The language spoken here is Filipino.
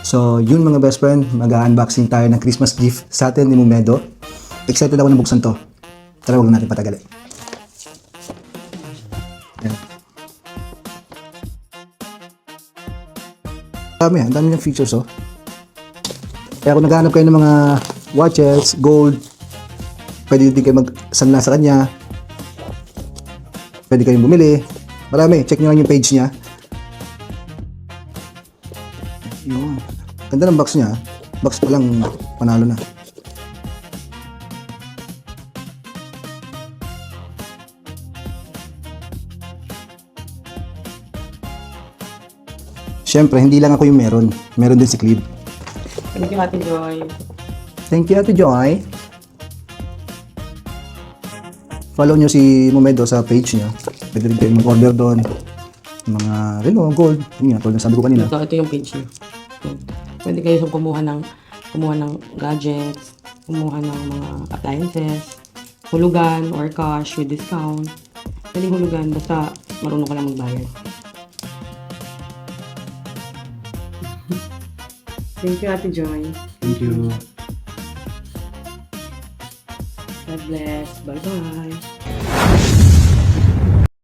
So, yun mga best friend, mag-unboxing tayo ng Christmas gift sa atin ni Momedo. Excited ako na buksan to. Tara, huwag natin patagalin. Yan. Ang dami ng features, oh. Kaya kung naghahanap kayo ng mga watches, gold, pwede din kayo magsanla sa kanya. Pwede kayong bumili. Marami, check nyo lang yung page niya. Yun. Ganda ng box niya. Box pa lang, panalo na. Siyempre, hindi lang ako yung meron. Meron din si Clive. Thank you, Ate Joy. Thank you, Ate Joy. Follow nyo si Momedo sa page niya. Pwede rin kayo mag-order doon. Mga relo, gold. Yun nga, tulad ng sabi ko kanina. Ito yung page niya. Pwede kayo kumuha ng gadgets, kumuha ng mga appliances, hulugan or cash with discount. Pwede hulugan basta marunong ka lang magbayad. Thank you, Ate Joy. Thank you. God bless. Bye-bye.